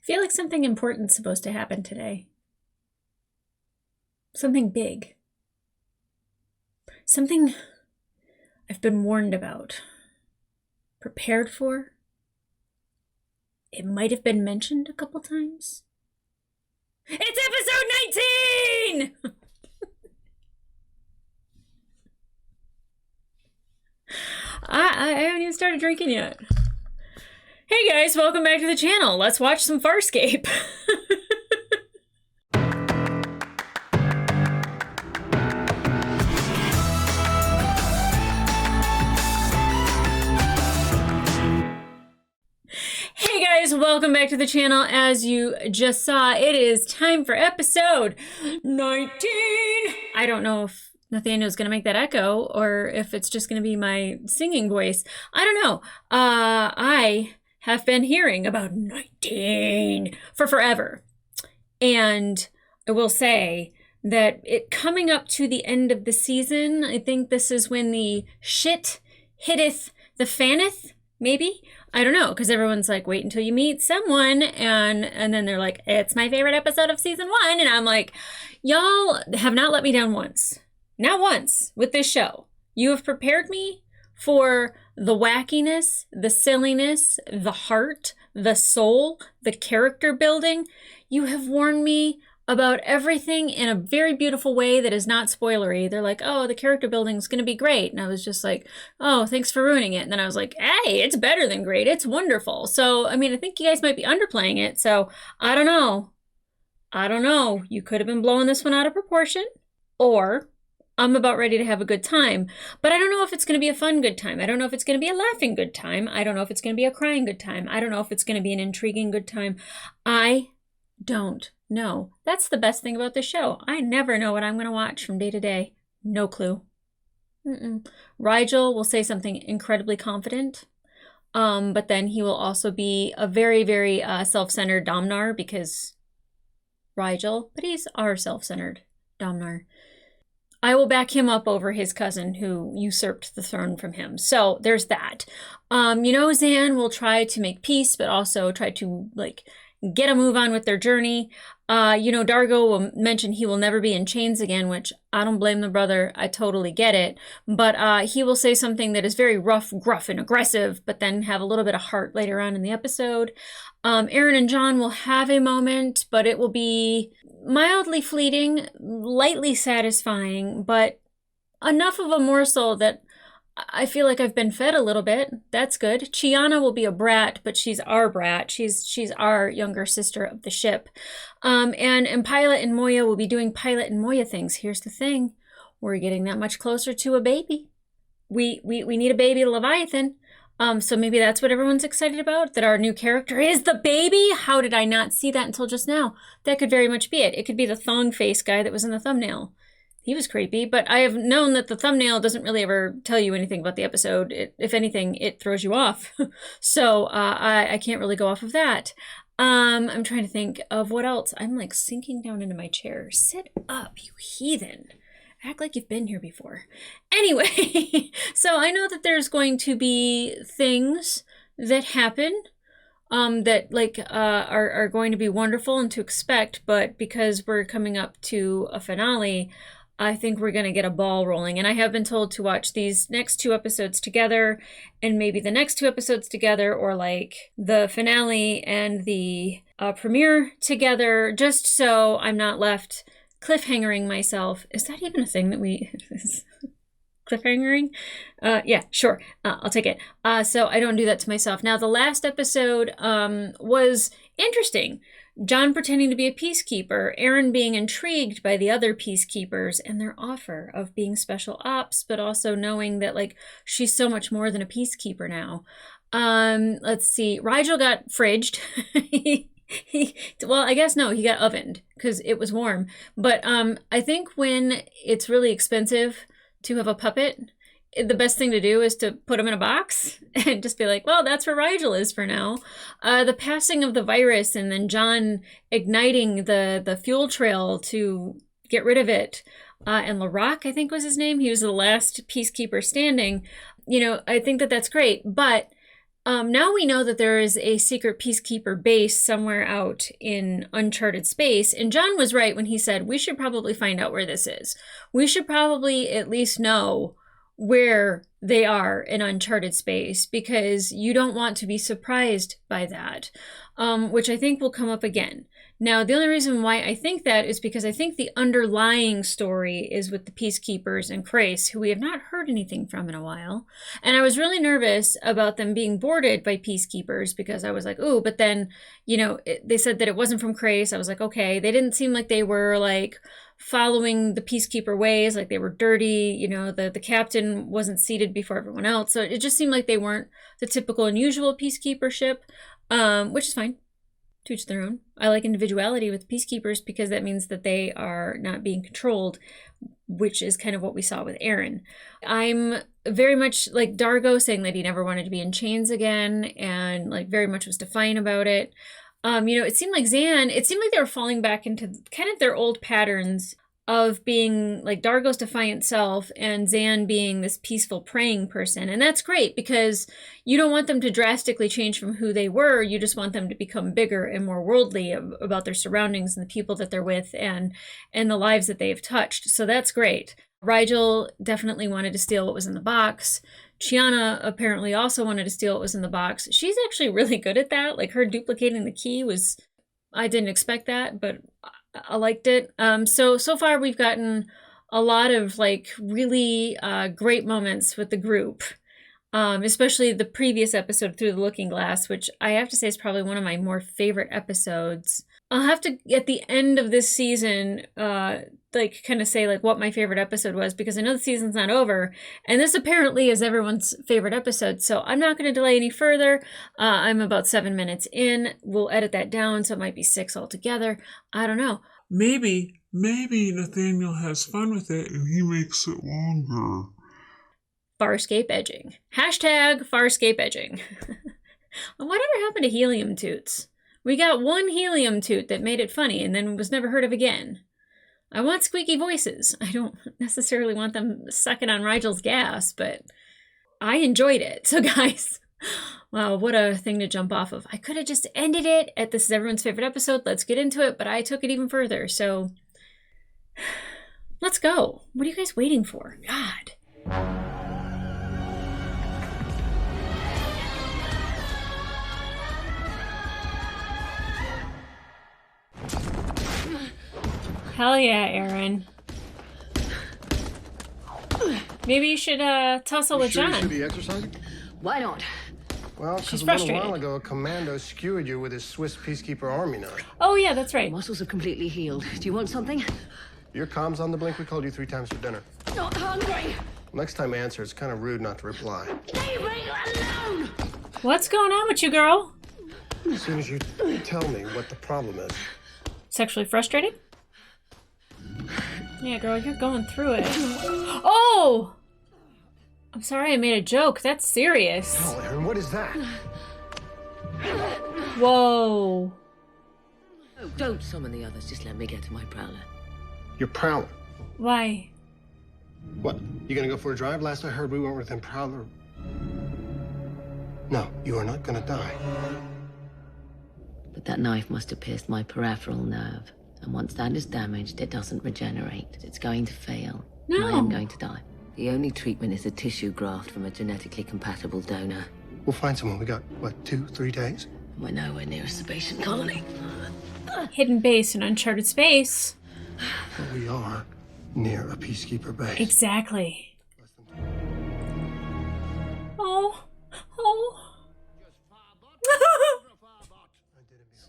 feel like something important's supposed to happen today. Something big. Something I've been warned about. Prepared for. It might have been mentioned a couple times. It's episode 19! I haven't even started drinking yet. Hey guys, welcome back to the channel. Let's watch some Farscape. Hey guys, welcome back to the channel. As you just saw, it is time for episode 19. I don't know if Nathanael is going to make that echo or if it's just going to be my singing voice. I don't know. I have been hearing about 19 for forever. And I will say that it coming up to the end of the season, I think this is when the shit hitteth the faneth, maybe? I don't know, because everyone's like, wait until you meet someone, and then they're like, it's my favorite episode of season 1, and I'm like, y'all have not let me down once. Not once with this show. You have prepared me for the wackiness, the silliness, the heart, the soul, the character building. You have warned me about everything in a very beautiful way that is not spoilery. They're like, oh, the character building is going to be great. And I was just like, oh, thanks for ruining it. And then I was like, hey, it's better than great. It's wonderful. So, I mean, I think you guys might be underplaying it. So, I don't know. You could have been blowing this one out of proportion, or I'm about ready to have a good time. But I don't know if it's going to be a fun good time. I don't know if it's going to be a laughing good time. I don't know if it's going to be a crying good time. I don't know if it's going to be an intriguing good time. I don't know. That's the best thing about this show. I never know what I'm going to watch from day to day. No clue. Rigel will say something incredibly confident. But then he will also be a very, very self-centered Domnar, because Rigel, but he's our self-centered Domnar. I will back him up over his cousin who usurped the throne from him. So there's that. Zan will try to make peace, but also try to get a move on with their journey. Dargo will mention he will never be in chains again, which I don't blame the brother. I totally get it. But he will say something that is very rough, gruff, and aggressive, but then have a little bit of heart later on in the episode. Aaron and John will have a moment, but it will be mildly fleeting, lightly satisfying, but enough of a morsel that I feel like I've been fed a little bit. That's good. Chiana will be a brat, but she's our brat. She's our younger sister of the ship. And Pilot and Moya will be doing Pilot and Moya things. Here's the thing. We're getting that much closer to a baby. We need a baby Leviathan. So maybe that's what everyone's excited about, that our new character is the baby. How did I not see that until just now? That could very much be it. It could be the thong face guy that was in the thumbnail. He was creepy, but I have known that the thumbnail doesn't really ever tell you anything about the episode. If anything, it throws you off. So I can't really go off of that. I'm trying to think of what else. I'm sinking down into my chair. Sit up, you heathen. Act like you've been here before. Anyway, so I know that there's going to be things that happen that are going to be wonderful and to expect, but because we're coming up to a finale, I think we're going to get a ball rolling. And I have been told to watch these next 2 episodes together, and maybe the next 2 episodes together, or the finale and the premiere together, just so I'm not left cliffhangering myself. Is that even a thing that we... cliffhangering? Yeah, sure. I'll take it. So I don't do that to myself. Now, the last episode was interesting. John pretending to be a peacekeeper, Aaron being intrigued by the other peacekeepers and their offer of being special ops, but also knowing that she's so much more than a peacekeeper now. Let's see. Rigel got fridged. Well, I guess no, he got ovened because it was warm. But I think when it's really expensive to have a puppet, the best thing to do is to put him in a box and just be like, well, that's where Rigel is for now. The passing of the virus and then John igniting the fuel trail to get rid of it. And LaRock, I think was his name. He was the last peacekeeper standing. I think that that's great. But Now we know that there is a secret peacekeeper base somewhere out in uncharted space, and John was right when he said we should probably find out where this is. We should probably at least know where they are in uncharted space, because you don't want to be surprised by that, which I think will come up again. Now, the only reason why I think that is because I think the underlying story is with the Peacekeepers and Krace, who we have not heard anything from in a while. And I was really nervous about them being boarded by Peacekeepers, because I was like, ooh, but then, they said that it wasn't from Krace. I was like, okay, they didn't seem like they were like following the Peacekeeper ways, like they were dirty, the captain wasn't seated before everyone else. So it just seemed like they weren't the typical unusual Peacekeeper ship, which is fine. To each their own. I like individuality with peacekeepers because that means that they are not being controlled, which is kind of what we saw with Aaron. I'm very much like Dargo, saying that he never wanted to be in chains again, and like very much was defiant about it. It seemed like they were falling back into kind of their old patterns of being like Dargo's defiant self and Zan being this peaceful praying person. And that's great, because you don't want them to drastically change from who they were. You just want them to become bigger and more worldly about their surroundings and the people that they're with and the lives that they've touched. So that's great. Rigel definitely wanted to steal what was in the box. Chiana apparently also wanted to steal what was in the box. She's actually really good at that. Like, her duplicating the key was, I didn't expect that, but I liked it. So far we've gotten a lot of like really great moments with the group, especially the previous episode, Through the Looking Glass, which I have to say is probably one of my more favorite episodes. I'll have to, at the end of this season, kind of say like what my favorite episode was, because I know the season's not over, and this apparently is everyone's favorite episode. So I'm not going to delay any further. I'm about 7 minutes in. We'll edit that down, so it might be 6 altogether. I don't know. Maybe Nathanael has fun with it and he makes it longer. Farscape edging. Hashtag Farscape edging. Whatever happened to helium toots? We got one helium toot that made it funny and then was never heard of again. I want squeaky voices. I don't necessarily want them sucking on Rigel's gas, but I enjoyed it. So guys, wow, what a thing to jump off of. I could have just ended it at this is everyone's favorite episode. Let's get into it, but I took it even further. So let's go. What are you guys waiting for? God. Hell yeah, Aaron. Maybe you should tussle with John. You should be exercising? Why not? Well, because a little while ago, a commando skewered you with his Swiss peacekeeper army knife. Oh yeah, that's right. Muscles are completely healed. Do you want something? Your com's on the blink. We called you 3 times for dinner. Not hungry. Next time answer. It's kind of rude not to reply. Leave me alone! What's going on with you, girl? As soon as you tell me what the problem is. Sexually frustrated? Yeah, girl, you're going through it. Oh! I'm sorry I made a joke. That's serious. Hell, Aaron, what is that? Whoa. Oh, don't summon the others. Just let me get to my prowler. Your prowler. Why? What? You gonna go for a drive? Last I heard, we weren't within prowler. No, you are not gonna die. But that knife must have pierced my peripheral nerve. And once that is damaged, it doesn't regenerate. It's going to fail. No. And I am going to die. The only treatment is a tissue graft from a genetically compatible donor. We'll find someone. We got, what, 2-3 days? We're nowhere near a Sebastian colony. Hidden base in uncharted space. Well, we are near a peacekeeper base. Exactly. Oh.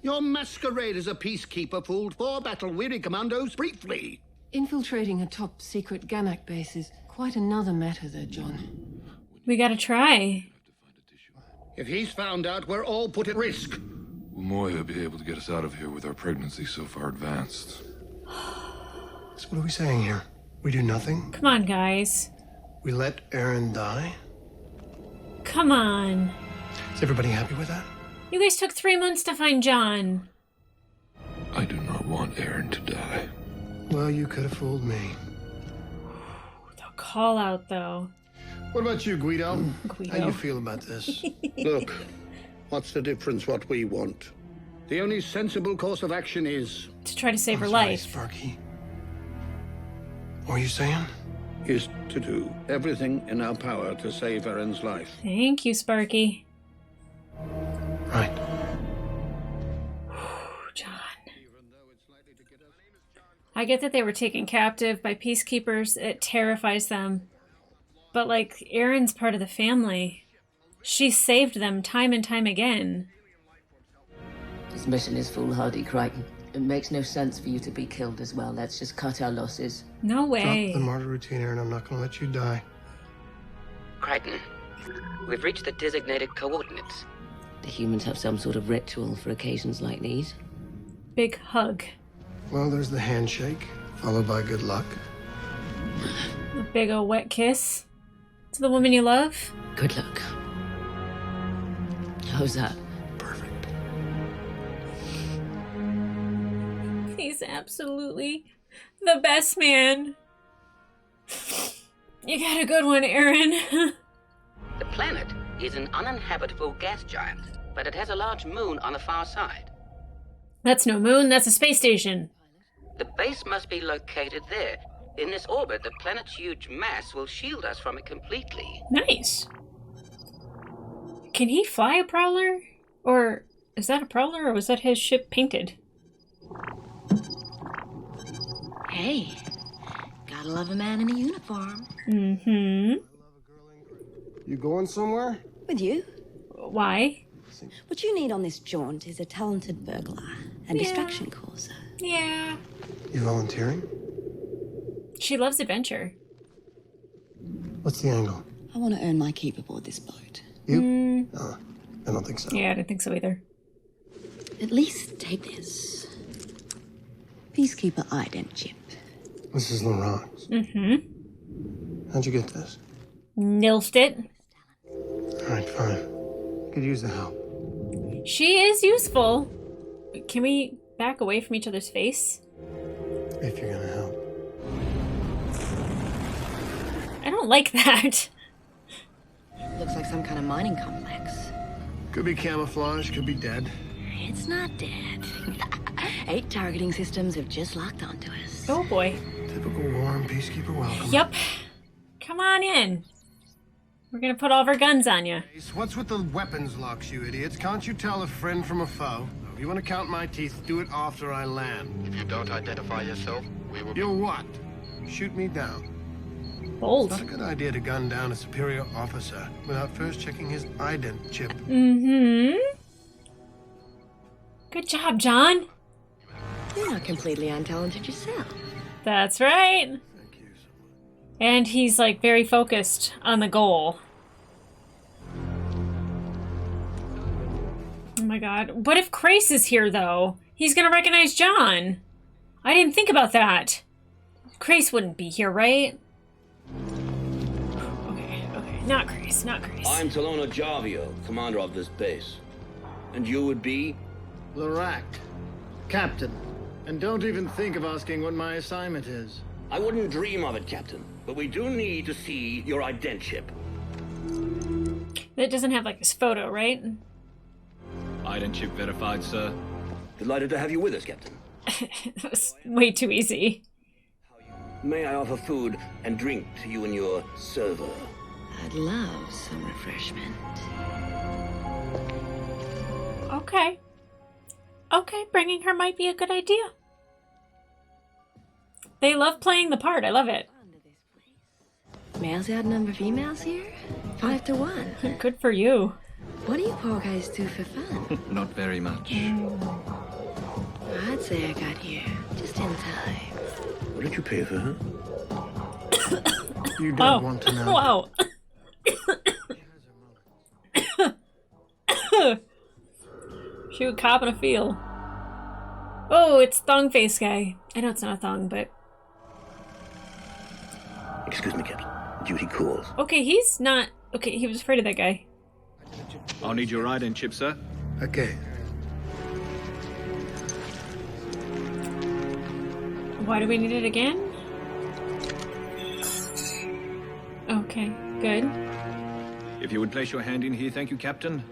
Your masquerade as a peacekeeper fooled 4 battle-weary commandos briefly. Infiltrating a top-secret Ganak base is quite another matter there, John. We gotta try. If he's found out, we're all put at risk. Will Moya be able to get us out of here with our pregnancy so far advanced? So what are we saying here? We do nothing? Come on, guys. We let Aaron die? Come on. Is everybody happy with that? You guys took 3 months to find John. I do not want Aaron to die. Well, you could have fooled me. The call out, though. What about you, Guido? Guido. How you feel about this? Look, what's the difference what we want? The only sensible course of action is... To try to save her That's right, life. Sparky. What were you saying? is to do everything in our power to save Erin's life. Thank you, Sparky. Right. John. I get that they were taken captive by peacekeepers. It terrifies them. But, like, Erin's part of the family. She saved them time and time again. This mission is foolhardy, Crichton. It makes no sense for you to be killed as well. Let's just cut our losses. No way. Drop the martyr routine, Erin. I'm not going to let you die. Crichton, we've reached the designated coordinates. The humans have some sort of ritual for occasions like these. Big hug. Well, there's the handshake, followed by good luck. A big ol' wet kiss. To the woman you love. Good luck. How's that? Perfect. He's absolutely the best man. You got a good one, Erin. The planet is an uninhabitable gas giant, but it has a large moon on the far side. That's no moon, that's a space station. The base must be located there. In this orbit, the planet's huge mass will shield us from it completely. Nice. Can he fly a prowler? Or is that a prowler, or was that his ship painted? Hey, gotta love a man in a uniform. Mm-hmm. You going somewhere? With you? Why? What you need on this jaunt is a talented burglar and distraction causer. Yeah. You volunteering? She loves adventure. What's the angle? I want to earn my keep aboard this boat. You? I don't think so. Yeah, I didn't think so either. At least take this. Peacekeeper ident chip. This is Laurent's. Mm-hmm. How'd you get this? Nilfed it. All right, fine. Could use the help. She is useful. Can we back away from each other's face? If you're gonna help. I don't like that. Looks like some kind of mining complex. Could be camouflage, could be dead. It's not dead. 8 targeting systems have just locked onto us. Oh boy. Typical warm peacekeeper welcome. Yep. Come on in. We're gonna put all of our guns on you. What's with the weapons locks, you idiots? Can't you tell a friend from a foe? If you want to count my teeth, do it after I land. If you don't identify yourself, we will... You'll what? Shoot me down. Bold. It's not a good idea to gun down a superior officer without first checking his ident chip. Mm-hmm. Good job, John. You're not completely untalented yourself. That's right. Thank you so much. And he's like very focused on the goal. Oh my god. What if Crace is here though? He's gonna recognize John. I didn't think about that. Crace wouldn't be here, right? Okay. Not Crace, not Crace. I'm Talona Jarvio, commander of this base. And you would be? Larac, captain. And don't even think of asking what my assignment is. I wouldn't dream of it, Captain. But we do need to see your ident chip. That doesn't have like his photo, right? Ident chip verified, sir. Delighted to have you with us, Captain. That was way too easy. May I offer food and drink to you and your server? I'd love some refreshment. Okay. Okay, bringing her might be a good idea. They love playing the part. I love it. Males outnumber females here? 5 to 1. Good for you. What do you poor guys do for fun? Not very much. I'd say I got here just in time. What did you pay for her? You don't want to know. Wow. Shoot, cop in a field. Oh, it's Thong Face Guy. I know it's not a thong, but... Excuse me, Captain. Duty calls. Okay, he's not... Okay, he was afraid of that guy. I'll need your ident chip, sir. Okay. Why do we need it again? Okay. Good. If you would place your hand in here, thank you, Captain.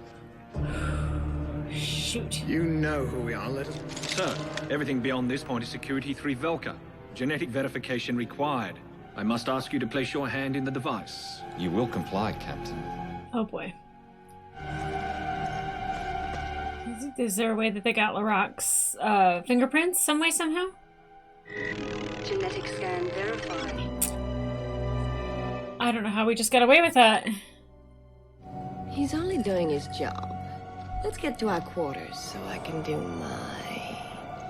Shoot. You know who we are, let us... Sir, everything beyond this point is Security 3 Velka. Genetic verification required. I must ask you to place your hand in the device. You will comply, Captain. Oh boy. Is there a way that they got Laroc's fingerprints some way, somehow? Genetic scan verified. I don't know how we just got away with that. He's only doing his job. Let's get to our quarters so I can do my...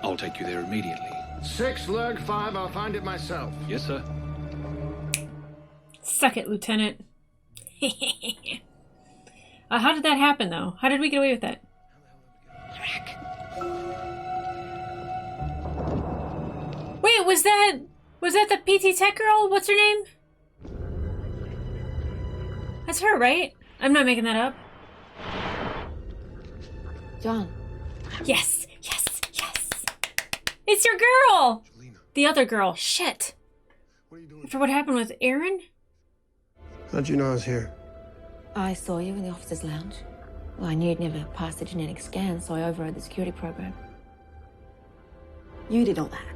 I'll take you there immediately. 6 Lurg 5, I'll find it myself. Yes, sir. Suck it, Lieutenant. How did that happen, though? How did we get away with that? Wait, was that the PT Tech girl? What's her name? That's her, right? I'm not making that up. John. Yes, yes, yes. It's your girl. The other girl. Shit. After what happened with Aaron? How'd you know I was here? I saw you in the officer's lounge. Well, I knew you'd never passed the genetic scan, so I overrode the security program. You did all that.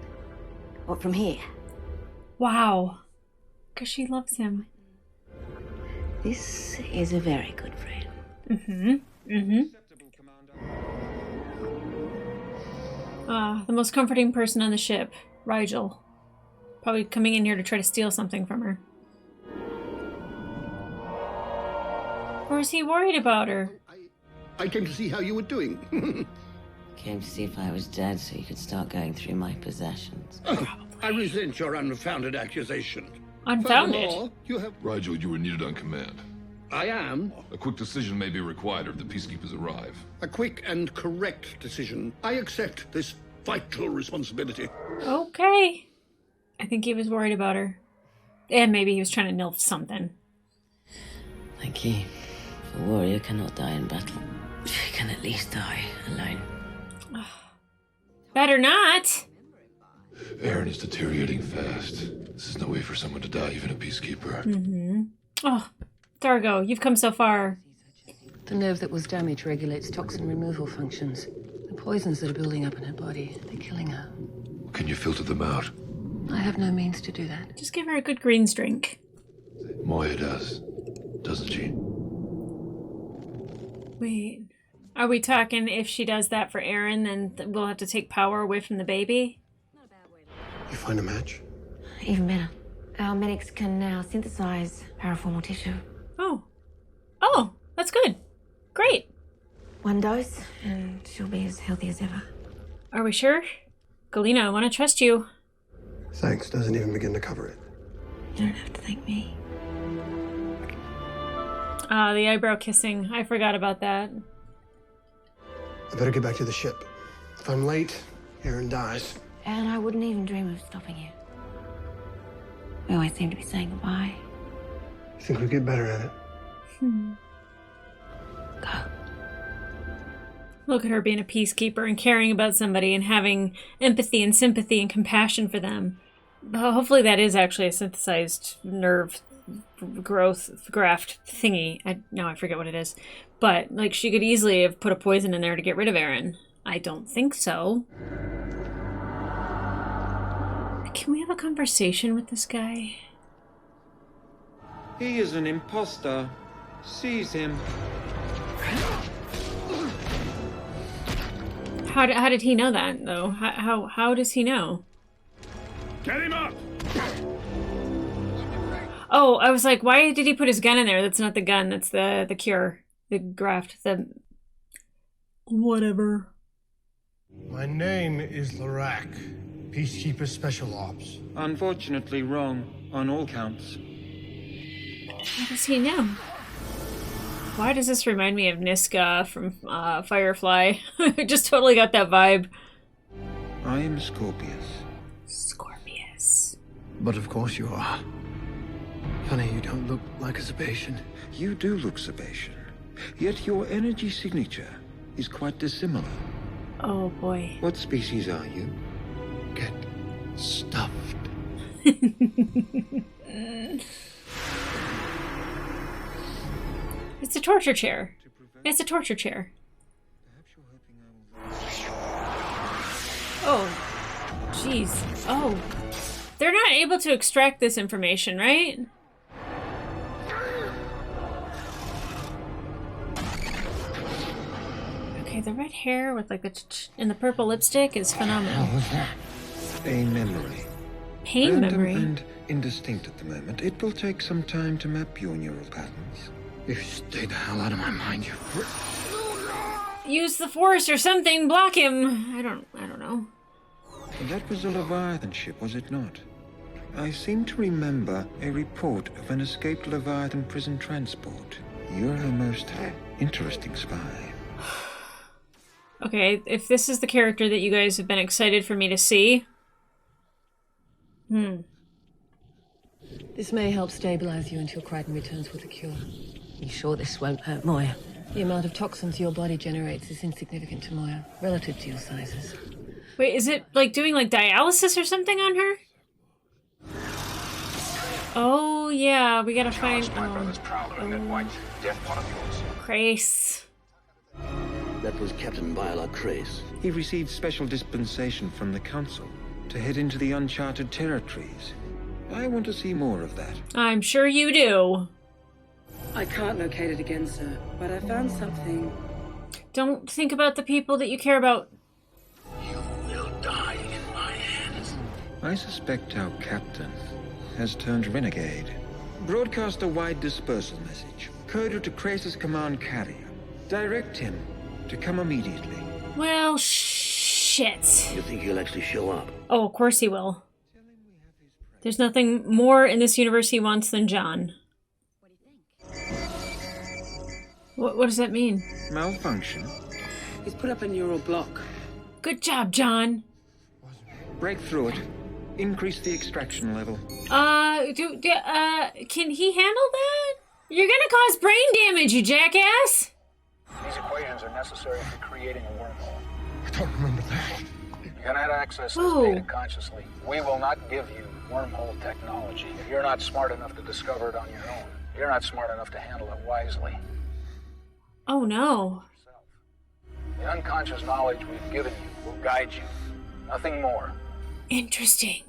What, from here? Wow. Because she loves him. This is a very good friend. The most comforting person on the ship, Rigel. Probably coming in here to try to steal something from her. Or is he worried about her? I came to see how you were doing. Came to see if I was dead so you could start going through my possessions. I resent your unfounded accusation. Unfounded? Furthermore, you have... Rigel, you were needed on command. I am. A quick decision may be required if the peacekeepers arrive. A quick and correct decision. I accept this vital responsibility. Okay. I think he was worried about her. And maybe he was trying to nilf something. Thank you. A warrior cannot die in battle. She can at least die alone. Better not. Aaron is deteriorating fast. This is no way for someone to die, even a peacekeeper. Oh, Dargo, you've come so far. The nerve that was damaged regulates toxin removal functions. The poisons that are building up in her body, they're killing her. Can you filter them out? I have no means to do that. Just give her a good greens drink. Moya does, doesn't she? Wait, are we talking if she does that for Aaron, then we'll have to take power away from the baby? You find a match? Even better. Our medics can now synthesize paraformal tissue. Oh, that's good. Great. 1 dose, and she'll be as healthy as ever. Are we sure? Galena, I want to trust you. Thanks doesn't even begin to cover it. You don't have to thank me. The eyebrow kissing. I forgot about that. I better get back to the ship. If I'm late, Aaron dies. And I wouldn't even dream of stopping you. We always seem to be saying goodbye. I think we get better at it. Go. Look at her being a peacekeeper and caring about somebody and having empathy and sympathy and compassion for them. Hopefully that is actually a synthesized nerve growth graft thingy. I forget what it is. But, like, she could easily have put a poison in there to get rid of Aaron. I don't think so. Can we have a conversation with this guy? He is an imposter. Seize him. How did he know that, though? How does he know? Get him up! Oh, I was like, why did he put his gun in there? That's not the gun, that's the cure. The graft, the... Whatever. My name is Larak, Peacekeeper Special Ops. Unfortunately wrong, on all counts. How does he know? Why does this remind me of Niska from Firefly? I just totally got that vibe. I am Scorpius. Scorpius. But of course you are. Funny, you don't look like a Sebastian. You do look Sebastian, yet your energy signature is quite dissimilar. Oh boy. What species are you? Get stuffed. It's a torture chair. It's a torture chair. Oh. Jeez. Oh. They're not able to extract this information, right? Okay, the red hair with like the and the purple lipstick is phenomenal. How was that? A memory. Pain memory. And indistinct at the moment. It will take some time to map your neural patterns. You stay the hell out of my mind, you frick. Use the force or something. Block him. I don't know. That was a Leviathan ship, was it not? I seem to remember a report of an escaped Leviathan prison transport. You're a most interesting spy. Okay, if this is the character that you guys have been excited for me to see. This may help stabilize you until Crichton returns with a cure. You sure this won't hurt Moya? The amount of toxins your body generates is insignificant to Moya, relative to your sizes. Wait, is it like doing like dialysis or something on her? Oh yeah, we gotta find Grace. That was Captain Viola Crace. He received special dispensation from the Council to head into the uncharted territories. I want to see more of that. I'm sure you do. I can't locate it again, sir, but I found something. Don't think about the people that you care about. You will die in my hands. I suspect our captain has turned renegade. Broadcast a wide dispersal message, coded to Crace's command carrier. Direct him to come immediately. Well, shit. You think he'll actually show up? Oh, of course he will. There's nothing more in this universe he wants than John. What does that mean? Malfunction. He's put up a neural block. Good job, John. Break through it. Increase the extraction level. Can he handle that? You're gonna cause brain damage, you jackass! These equations are necessary for creating a wormhole. I don't remember that. You cannot access this data consciously. We will not give you wormhole technology. If you're not smart enough to discover it on your own, you're not smart enough to handle it wisely. Oh no. The unconscious knowledge we've given you will guide you. Nothing more. Interesting.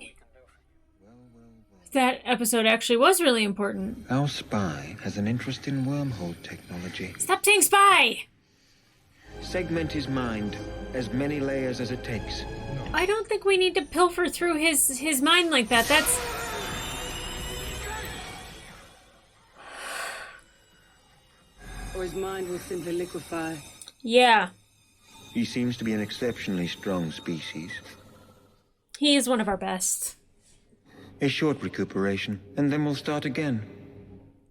That episode actually was really important. Our spy has an interest in wormhole technology. Stop saying spy! Segment his mind, as many layers as it takes. I don't think we need to pilfer through his mind like that. That's... Or his mind will simply liquefy. Yeah. He seems to be an exceptionally strong species. He is one of our best. A short recuperation, and then we'll start again.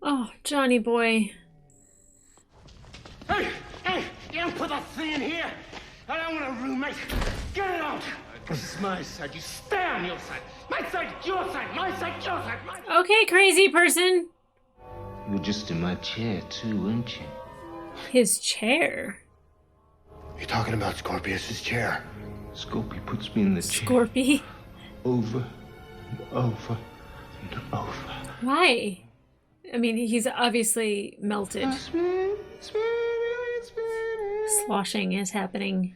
Oh, Johnny boy. Hey! You don't put that thing in here! I don't want a roommate! Get it out! This is my side. You stay on your side. My side, your side. My side, your side. My side. Okay, crazy person. You were just in my chair, too, weren't you? His chair? You're talking about Scorpius's chair. Scorpio puts me in the chair. Scorpio? Over and over and over. Why? I mean, he's obviously melted. Sloshing is happening.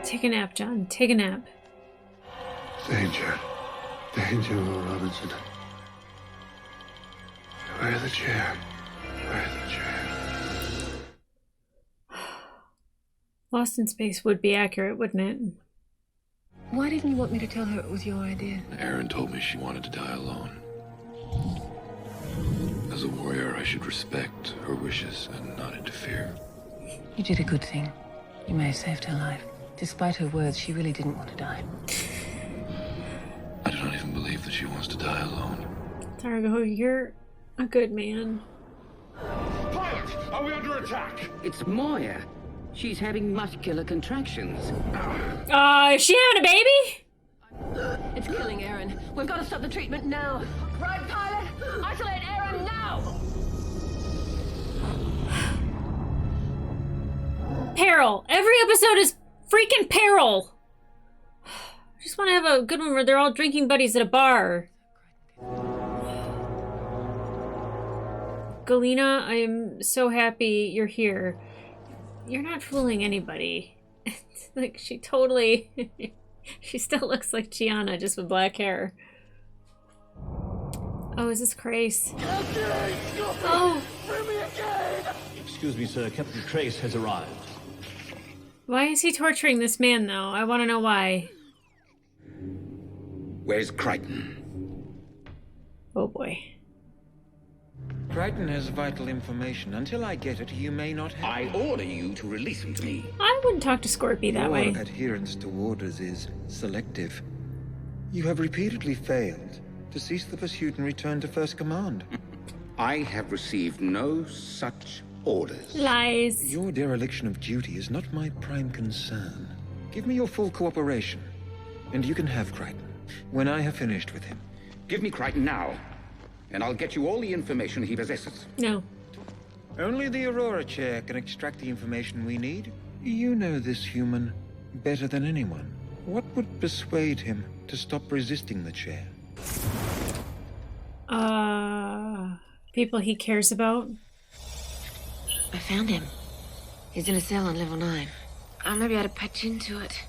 Take a nap, John. Take a nap. Danger. Danger, Robinson. Where's the chair? Where's the chair? Lost in Space would be accurate, wouldn't it? Why didn't you want me to tell her it was your idea? Erin told me she wanted to die alone. As a warrior, I should respect her wishes and not interfere. You did a good thing. You may have saved her life. Despite her words, she really didn't want to die. I do not even believe that she wants to die alone. Targo, you're a good man. Pilot, are we under attack? It's Moya. She's having muscular contractions. Is she having a baby? It's killing Aaron. We've got to stop the treatment now. Right, pilot? Isolate Aaron now! Peril. Every episode is freaking peril. I just want to have a good one where they're all drinking buddies at a bar. Galena, I am so happy you're here. You're not fooling anybody. It's like she totally... she still looks like Gianna, just with black hair. Oh, is this Crace? Oh! Excuse me, sir. Captain Crace has arrived. Why is he torturing this man, though? I want to know why. Where's Crichton? Oh, boy. Crichton has vital information. Until I get it, you may not have... I order you to release him to me. I wouldn't talk to Scorpy that way. Your adherence to orders is selective. You have repeatedly failed to cease the pursuit and return to First Command. I have received no such orders. Lies. Your dereliction of duty is not my prime concern. Give me your full cooperation, and you can have Crichton when I have finished with him. Give me Crichton now, and I'll get you all the information he possesses. No. Only the Aurora chair can extract the information we need. You know this human better than anyone. What would persuade him to stop resisting the chair? People he cares about. I found him. He's in a cell on level 9. I may be able to patch into it.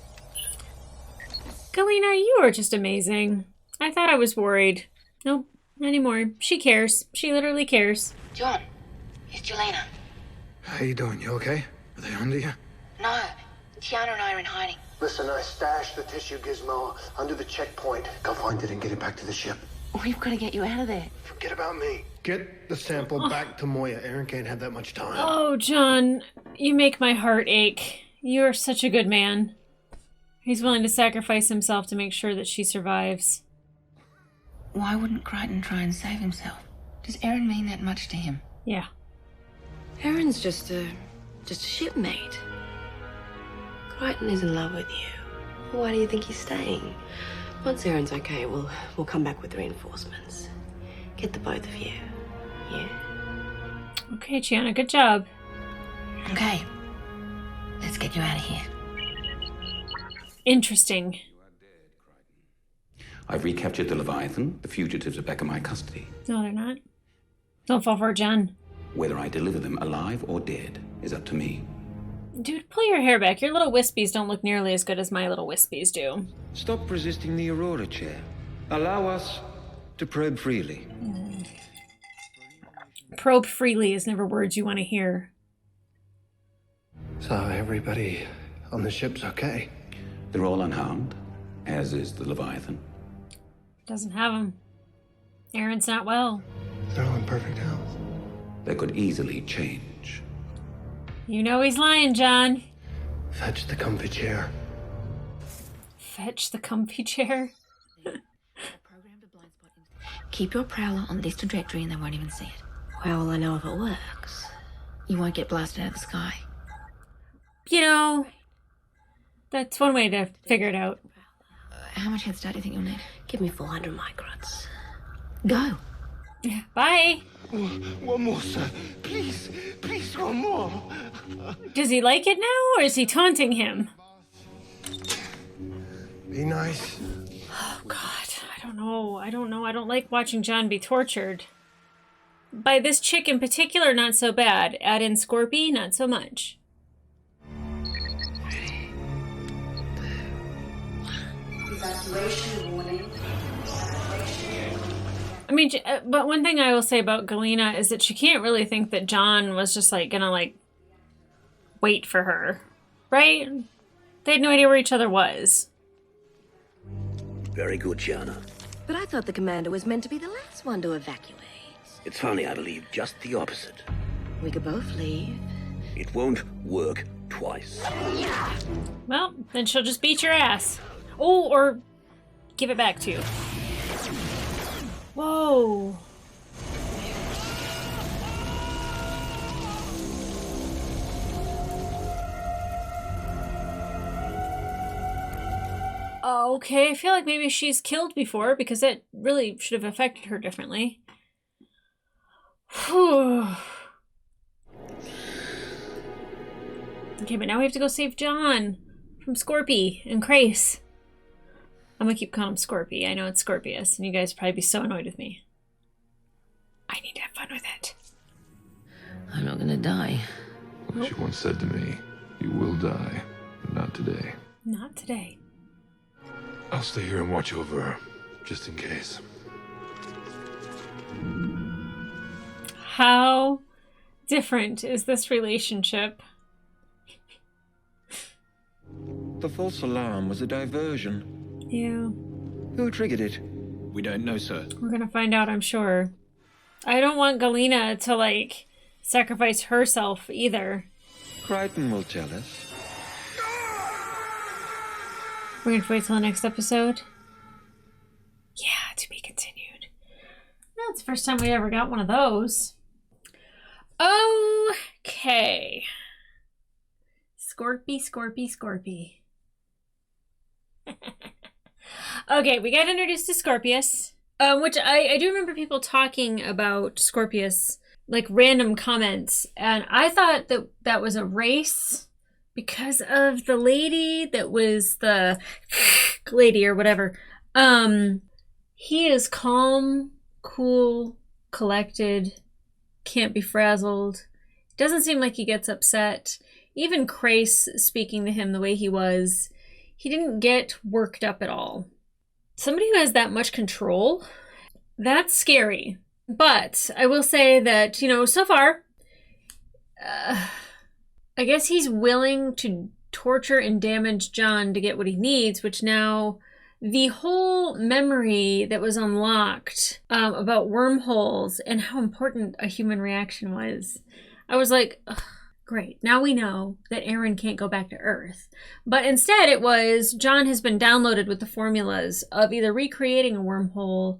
Galena, you are just amazing. I thought I was worried. Nope, not anymore. She cares. She literally cares. John, it's Jelena. How you doing? You okay? Are they under you? No, Tiana and I are in hiding. Listen, I stashed the tissue gizmo under the checkpoint. Go find it and get it back to the ship. We've got to get you out of there. Forget about me. Get the sample back to Moya. Aaron can't have that much time. Oh, John, you make my heart ache. You are such a good man. He's willing to sacrifice himself to make sure that she survives. Why wouldn't Crichton try and save himself? Does Aaron mean that much to him? Yeah. Aaron's just a shipmate. Crichton is in love with you. Why do you think he's staying? Once Aaron's okay, we'll come back with reinforcements. Get the both of you. Yeah? Okay, Gianna, good job. Okay. Let's get you out of here. Interesting. I've recaptured the Leviathan. The fugitives are back in my custody. No, they're not. Don't fall for it, John. Whether I deliver them alive or dead is up to me. Dude, pull your hair back. Your little wispies don't look nearly as good as my little wispies do. Stop resisting the Aurora chair. Allow us to probe freely. Probe freely is never words you want to hear. So everybody on the ship's okay? They're all unharmed, as is the Leviathan. Doesn't have him. Aaron's not well. They're all in perfect health. That could easily change. You know he's lying, John. Fetch the comfy chair. Fetch the comfy chair? Keep your prowler on this trajectory and they won't even see it. How will I know if it works? You won't get blasted out of the sky. You know, that's one way to figure it out. How much head start do you think you'll need? Give me 400 microns. Go. Bye. One more, sir. Please, one more. Does he like it now, or is he taunting him? Be nice. Oh, God. I don't know. I don't like watching John be tortured. By this chick in particular, not so bad. Add in Scorpy, not so much. Evacuation warning. I mean, but one thing I will say about Galena is that she can't really think that John was just, like, gonna, like, wait for her. Right? They had no idea where each other was. Very good, Gianna. But I thought the commander was meant to be the last one to evacuate. It's funny, I believe just the opposite. We could both leave. It won't work twice. Well, then she'll just beat your ass. Oh, or give it back to you. Whoa. Okay, I feel like maybe she's killed before because it really should have affected her differently. Whew. Okay, but now we have to go save John from Scorpy and Crace. I'm gonna keep calling him Scorpy. I know it's Scorpius, and you guys would probably be so annoyed with me. I need to have fun with it. gonna die. She once said to me, "You will die, but not today." Not today. I'll stay here and watch over her, just in case. How different is this relationship? The false alarm was a diversion. Yeah. Who triggered it? We don't know, sir. We're gonna find out, I'm sure. I don't want Galena to, like, sacrifice herself either. Crichton will tell us. We're gonna have to wait till the next episode. Yeah, to be continued. No, it's the first time we ever got one of those. Okay. Scorpy. Okay, we got introduced to Scorpius, which I do remember people talking about Scorpius, like random comments, and I thought that that was a race because of the lady that was the lady or whatever. He is calm, cool, collected, can't be frazzled, doesn't seem like he gets upset. Even Crace speaking to him the way he was, he didn't get worked up at all. Somebody who has that much control, that's scary. But I will say that, you know, so far, I guess he's willing to torture and damage John to get what he needs, which now the whole memory that was unlocked about wormholes and how important a human reaction was, I was like, ugh. Great, now we know that Aaron can't go back to Earth. But instead it was John has been downloaded with the formulas of either recreating a wormhole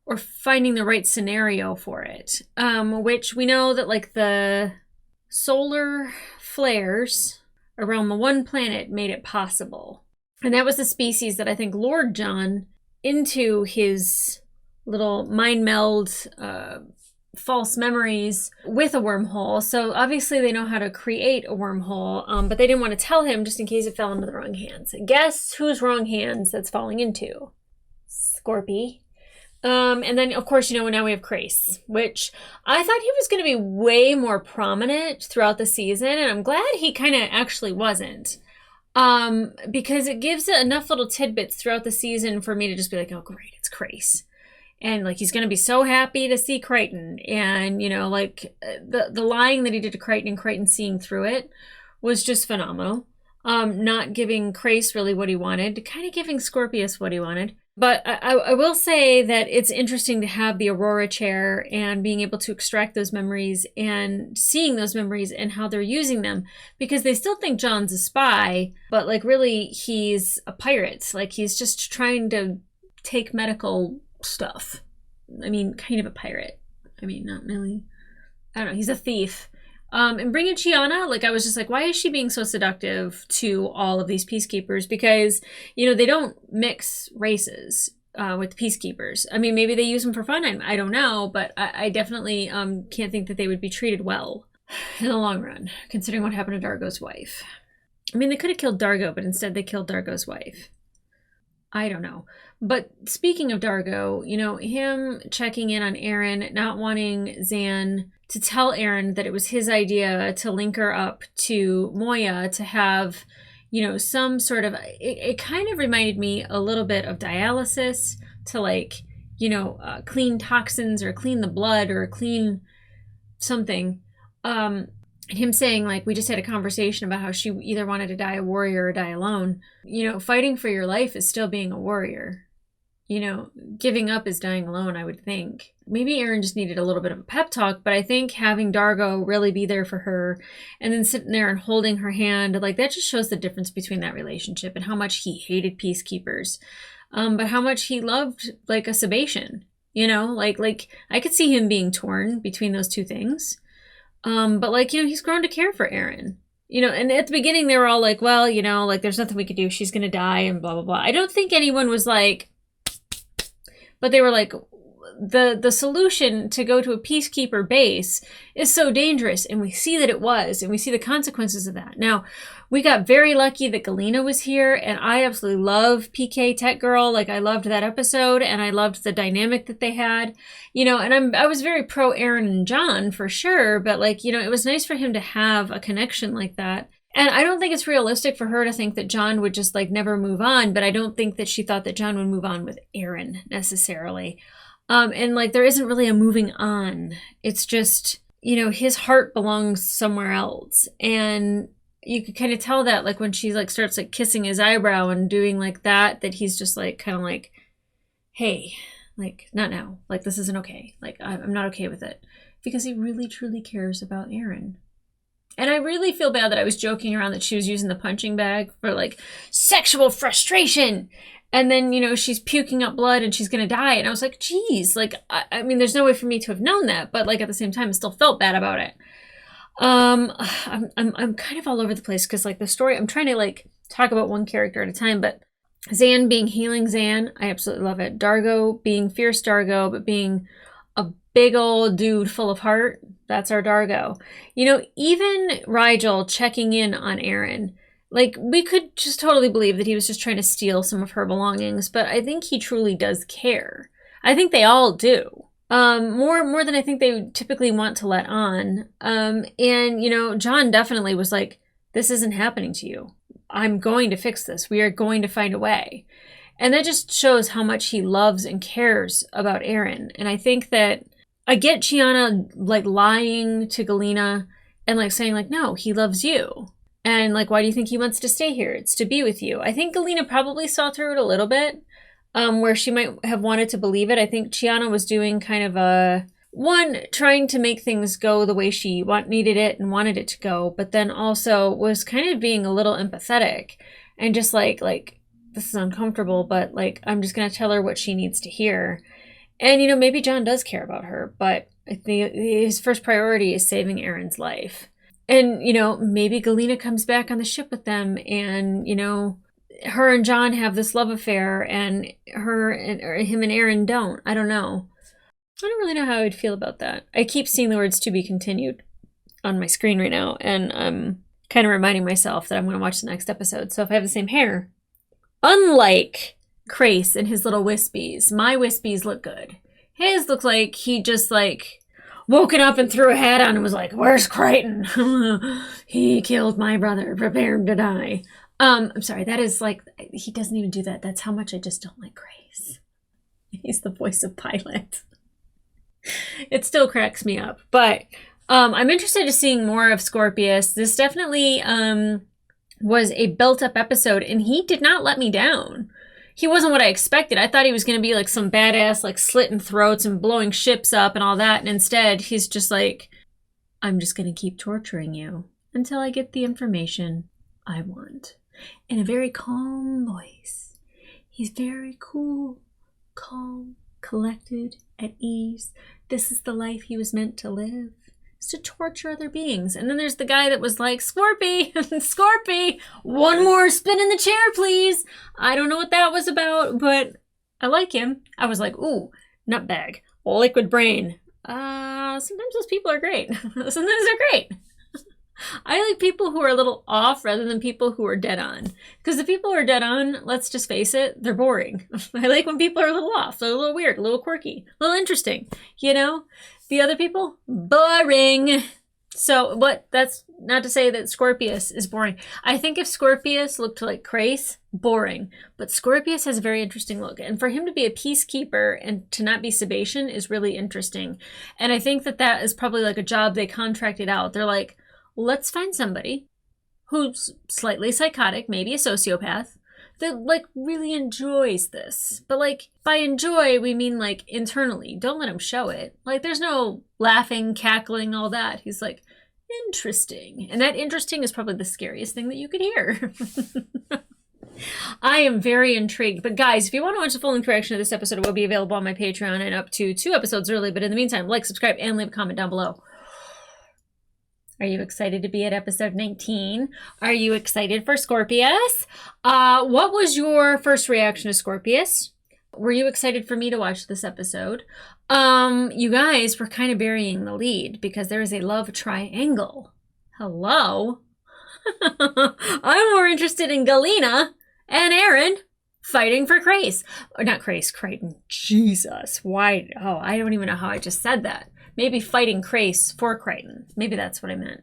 or finding the right scenario for it. Which we know that like the solar flares around the one planet made it possible. And that was the species that I think lured John into his little mind meld false memories with a wormhole. So obviously they know how to create a wormhole, but they didn't want to tell him just in case it fell into the wrong hands. Guess whose wrong hands that's falling into? Scorpy. And then of course, you know, now we have Crace, which I thought he was going to be way more prominent throughout the season, and I'm glad he kind of actually wasn't. Because it gives it enough little tidbits throughout the season for me to just be like, oh great, it's Crace. And like he's gonna be so happy to see Crichton, and you know, like the lying that he did to Crichton and Crichton seeing through it was just phenomenal. Not giving Crace really what he wanted, kind of giving Scorpius what he wanted. But I will say that it's interesting to have the Aurora chair and being able to extract those memories and seeing those memories and how they're using them, because they still think John's a spy, but like really he's a pirate. Like he's just trying to take medical stuff. I mean, kind of a pirate. I mean, not really. I don't know. He's a thief. And bringing Chiana, like I was just like, why is she being so seductive to all of these peacekeepers? Because, you know, they don't mix races with peacekeepers. I mean, maybe they use them for fun. I don't know, but I definitely can't think that they would be treated well in the long run, considering what happened to Dargo's wife. I mean, they could have killed Dargo, but instead they killed Dargo's wife. I don't know. But speaking of Dargo, you know, him checking in on Aaron, not wanting Zan to tell Aaron that it was his idea to link her up to Moya to have, you know, some sort of, it kind of reminded me a little bit of dialysis to like, you know, clean toxins or clean the blood or clean something. Him saying, like, we just had a conversation about how she either wanted to die a warrior or die alone. You know, fighting for your life is still being a warrior. You know, giving up is dying alone, I would think. Maybe Aaron just needed a little bit of a pep talk, but I think having Dargo really be there for her and then sitting there and holding her hand, like, that just shows the difference between that relationship and how much he hated peacekeepers. But how much he loved, like, a Sebastian. You know, like I could see him being torn between those two things. But like, you know, he's grown to care for Aaron, you know, and at the beginning they were all like, well, you know, like there's nothing we could do. She's going to die and blah, blah, blah. I don't think anyone was like, but they were like, the solution to go to a peacekeeper base is so dangerous, and we see that it was, and we see the consequences of that. Now, we got very lucky that Galena was here, and I absolutely love PK Tech Girl. Like, I loved that episode, and I loved the dynamic that they had, you know, and I was very pro Aaron and John for sure, but like, you know, it was nice for him to have a connection like that. And I don't think it's realistic for her to think that John would just like never move on, but I don't think that she thought that John would move on with Aaron necessarily. And like, there isn't really a moving on. It's just, you know, his heart belongs somewhere else. And you could kind of tell that, like, when she like starts like kissing his eyebrow and doing like that he's just like, kind of like, hey, like, not now. Like, this isn't okay. Like, I'm not okay with it, because he really truly cares about Aaron. And I really feel bad that I was joking around that she was using the punching bag for like sexual frustration. And then, you know, she's puking up blood and she's going to die. And I was like, geez, like, I mean, there's no way for me to have known that. But like, at the same time, I still felt bad about it. I'm kind of all over the place, because like the story, I'm trying to like talk about one character at a time, but Zan being healing Zan, I absolutely love it. Dargo being fierce Dargo, but being a big old dude full of heart. That's our Dargo. You know, even Rigel checking in on Aaron, like, we could just totally believe that he was just trying to steal some of her belongings, but I think he truly does care. I think they all do. More than I think they typically want to let on. And, you know, John definitely was like, this isn't happening to you. I'm going to fix this. We are going to find a way. And that just shows how much he loves and cares about Aaron. And I think that I get Chiana like lying to Galena and like saying like, no, he loves you. And like, why do you think he wants to stay here? It's to be with you. I think Galena probably saw through it a little bit, where she might have wanted to believe it. I think Chiana was doing kind of trying to make things go the way she needed it and wanted it to go, but then also was kind of being a little empathetic and just like, this is uncomfortable, but like, I'm just going to tell her what she needs to hear. And, you know, maybe John does care about her, but I think his first priority is saving Aaron's life. And, you know, maybe Galena comes back on the ship with them and, you know, her and John have this love affair and him and Aaron don't. I don't know. I don't really know how I'd feel about that. I keep seeing the words "to be continued" on my screen right now, and I'm kind of reminding myself that I'm going to watch the next episode. So if I have the same hair, unlike Crace and his little wispies, my wispies look good. His looks like he just like woken up and threw a hat on and was like, where's Crichton? He killed my brother, prepared to die. I'm sorry, that is like, he doesn't even do that. That's how much I just don't like Crace. He's the voice of Pilot. It still cracks me up. But I'm interested in seeing more of Scorpius. This definitely was a built-up episode, and he did not let me down. He wasn't what I expected. I thought he was going to be like some badass, like slitting throats and blowing ships up and all that. And instead, he's just like, I'm just going to keep torturing you until I get the information I want. In a very calm voice. He's very cool, calm, collected, at ease. This is the life he was meant to live. Is to torture other beings. And then there's the guy that was like, Scorpy, Scorpy, one more spin in the chair, please. I don't know what that was about, but I like him. I was like, ooh, nutbag, liquid brain. Sometimes those people are great. Sometimes they're great. I like people who are a little off rather than people who are dead on. Because the people who are dead on, let's just face it, they're boring. I like when people are a little off. They're a little weird, a little quirky, a little interesting. You know? The other people, boring. So that's not to say that Scorpius is boring. I think if Scorpius looked like Crace, boring. But Scorpius has a very interesting look. And for him to be a peacekeeper and to not be Sebastian is really interesting. And I think that is probably like a job they contracted out. They're like, let's find somebody who's slightly psychotic, maybe a sociopath, that like really enjoys this. But like by enjoy, we mean like internally. Don't let him show it. Like there's no laughing, cackling, all that. He's like, interesting. And that interesting is probably the scariest thing that you could hear. I am very intrigued. But guys, if you want to watch the full length reaction of this episode, it will be available on my Patreon and up to 2 episodes early. But in the meantime, like, subscribe, and leave a comment down below. Are you excited to be at episode 19? Are you excited for Scorpius? What was your first reaction to Scorpius? Were you excited for me to watch this episode? You guys were kind of burying the lead because there is a love triangle. Hello? I'm more interested in Galena and Aaron fighting for Crace. Or not Crace, Crichton. Jesus. Why? Oh, I don't even know how I just said that. Maybe fighting Crace for Crichton. Maybe that's what I meant.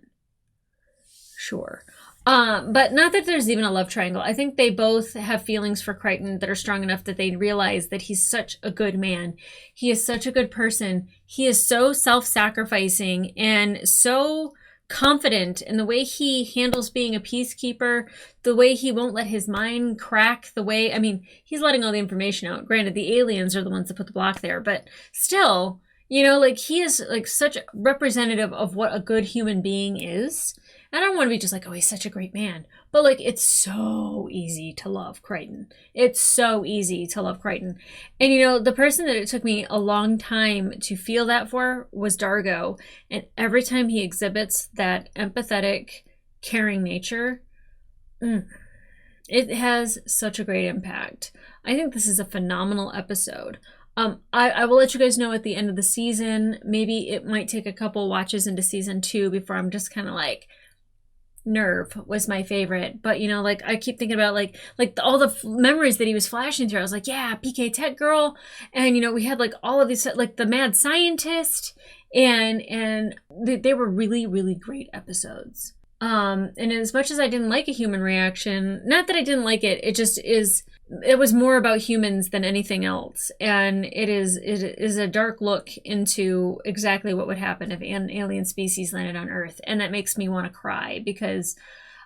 Sure. But not that there's even a love triangle. I think they both have feelings for Crichton that are strong enough that they realize that he's such a good man. He is such a good person. He is so self-sacrificing and so confident in the way he handles being a peacekeeper, the way he won't let his mind crack, the way, I mean, he's letting all the information out. Granted, the aliens are the ones that put the block there, but still, you know, like he is like such a representative of what a good human being is. I don't want to be just like, oh, he's such a great man. But like, it's so easy to love Crichton. It's so easy to love Crichton. And you know, the person that it took me a long time to feel that for was Dargo. And every time he exhibits that empathetic, caring nature, it has such a great impact. I think this is a phenomenal episode. I will let you guys know at the end of the season. Maybe it might take a couple watches into season 2 before I'm just kind of like, Nerve was my favorite, but you know, like I keep thinking about like all the memories that he was flashing through. I was like, yeah, PK Tech Girl, and you know, we had like all of these, like the Mad Scientist, and they were really, really great episodes. And as much as I didn't like a human reaction, not that I didn't like it, it was more about humans than anything else. And it is a dark look into exactly what would happen if an alien species landed on Earth. And that makes me want to cry because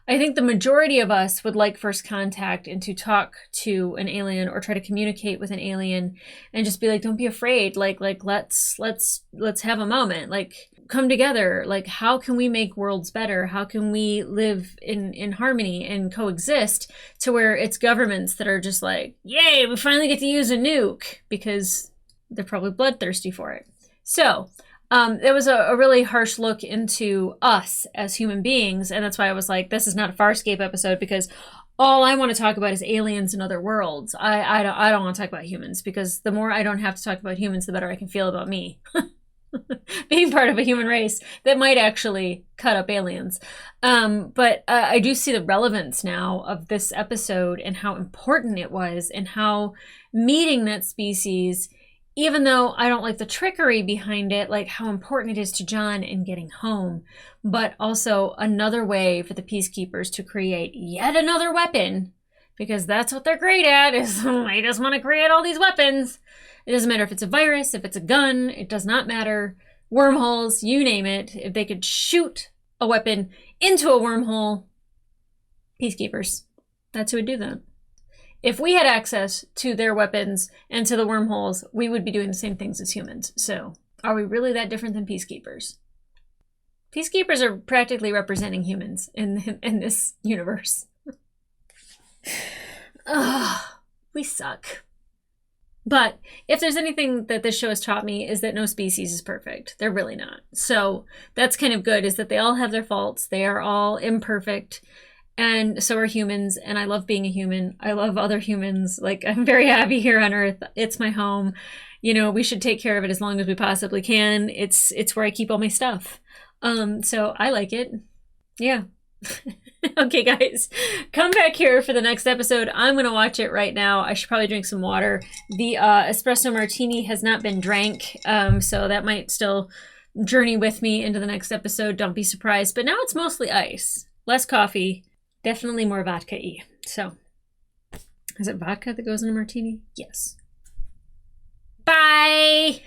I think the majority of us would like first contact and to talk to an alien or try to communicate with an alien and just be like, don't be afraid. Like let's have a moment. Like, come together. Like, how can we make worlds better? How can we live in harmony and coexist to where it's governments that are just like, yay, we finally get to use a nuke because they're probably bloodthirsty for it. So it was a really harsh look into us as human beings. And that's why I was like, this is not a Farscape episode because all I want to talk about is aliens and other worlds. I don't want to talk about humans because the more I don't have to talk about humans, the better I can feel about me. Being part of a human race that might actually cut up aliens. But I do see the relevance now of this episode and how important it was and how meeting that species, even though I don't like the trickery behind it, like how important it is to John in getting home, but also another way for the peacekeepers to create yet another weapon, because that's what they're great at, is they just want to create all these weapons. It doesn't matter if it's a virus, if it's a gun, it does not matter. Wormholes, you name it. If they could shoot a weapon into a wormhole, peacekeepers, that's who would do that. If we had access to their weapons and to the wormholes, we would be doing the same things as humans. So, are we really that different than peacekeepers? Peacekeepers are practically representing humans in this universe. Ugh, we suck. But if there's anything that this show has taught me is that no species is perfect. They're really not. So that's kind of good, is that they all have their faults. They are all imperfect. And so are humans. And I love being a human. I love other humans. Like, I'm very happy here on Earth. It's my home. You know, we should take care of it as long as we possibly can. It's where I keep all my stuff. So I like it. Yeah. Okay, guys, come back here for the next episode. I'm going to watch it right now. I should probably drink some water. The espresso martini has not been drank, so that might still journey with me into the next episode. Don't be surprised. But now it's mostly ice. Less coffee. Definitely more vodka-y. So, is it vodka that goes in a martini? Yes. Bye!